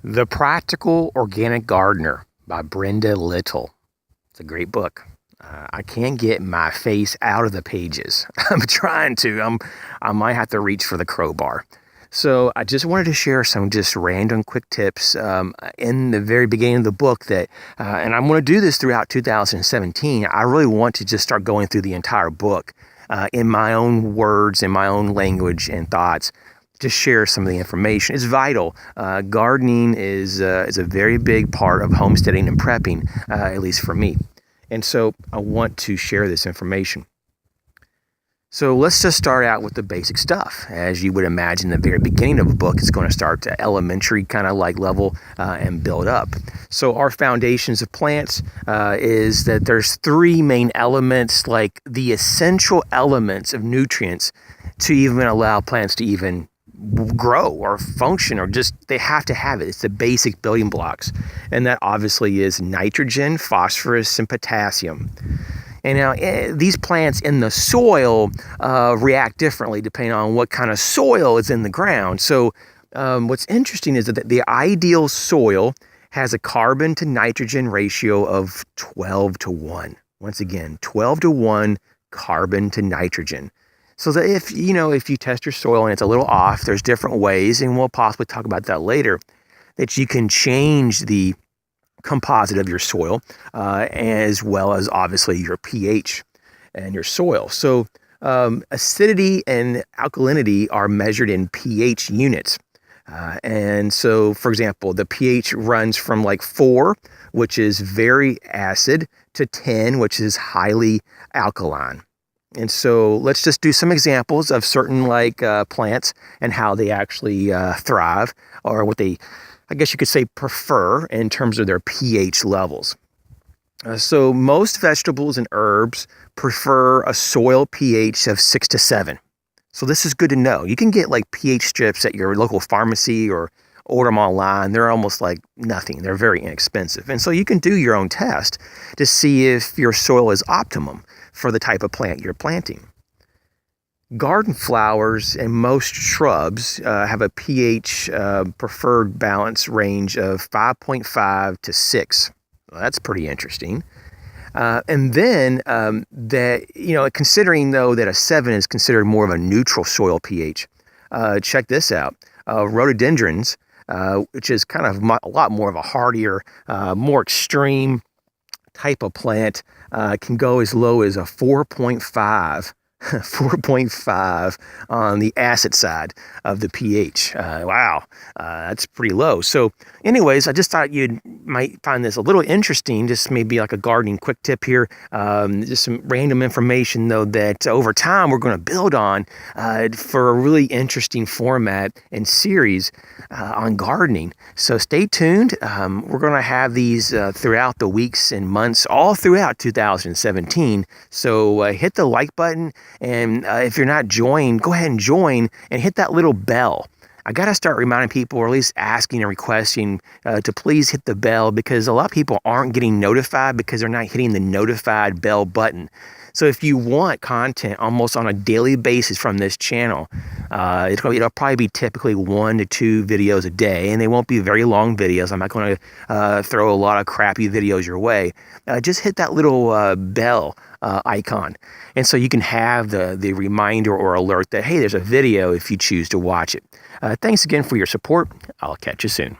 The Practical Organic Gardener by Brenda Little. It's a great book. I can't get my face out of the pages. I'm trying to. I might have to reach for the crowbar. So I just wanted to share some just random quick tips in the very beginning of the book and I'm going to do this throughout 2017. I really want to just start going through the entire book in my own words, in my own language and thoughts. Just share some of the information. It's vital. Gardening is a very big part of homesteading and prepping, at least for me. And so I want to share this information. So let's just start out with the basic stuff. As you would imagine, the very beginning of a book, it's going to start at elementary kind of like level and build up. So our foundations of plants is that there's three main elements, like the essential elements of nutrients to even allow plants to even grow or function, or just they have to have it. It's the basic building blocks, and that obviously is nitrogen, phosphorus, and potassium. And now these plants in the soil react differently depending on what kind of soil is in the ground. So what's interesting is that the ideal soil has a carbon to nitrogen ratio of 12 to 1. Once again, 12 to 1 carbon to nitrogen. So that if you test your soil and it's a little off, there's different ways, and we'll possibly talk about that later, that you can change the composite of your soil, as well as obviously your pH and your soil. So acidity and alkalinity are measured in pH units. And so, for example, the pH runs from like 4, which is very acid, to 10, which is highly alkaline. And so let's just do some examples of certain plants and how they actually thrive, or what they, I guess you could say, prefer in terms of their pH levels. So most vegetables and herbs prefer a soil pH of 6 to 7. So this is good to know. You can get like pH strips at your local pharmacy or order them online. They're almost like nothing. They're very inexpensive. And so you can do your own test to see if your soil is optimum for the type of plant you're planting. Garden flowers and most shrubs have a pH preferred balance range of 5.5 to 6. Well, that's pretty interesting. And then considering though that a 7 is considered more of a neutral soil pH, check this out. Rhododendrons, which is kind of a lot more of a hardier, more extreme type of plant, can go as low as a 4.5 on the acid side of the pH. Wow, that's pretty low. So anyways, I just thought you might find this a little interesting, just maybe like a gardening quick tip here. Just some random information, though, that over time we're going to build on for a really interesting format and series on gardening. So stay tuned. We're going to have these throughout the weeks and months, all throughout 2017. So hit the like button. And if you're not joined, go ahead and join and hit that little bell. I got to start reminding people, or at least asking and requesting to please hit the bell, because a lot of people aren't getting notified because they're not hitting the notified bell button. So if you want content almost on a daily basis from this channel, it'll probably be typically 1 to 2 videos a day, and they won't be very long videos. I'm not going to throw a lot of crappy videos your way. Just hit that little bell icon, and so you can have the reminder or alert that, hey, there's a video if you choose to watch it. Thanks again for your support. I'll catch you soon.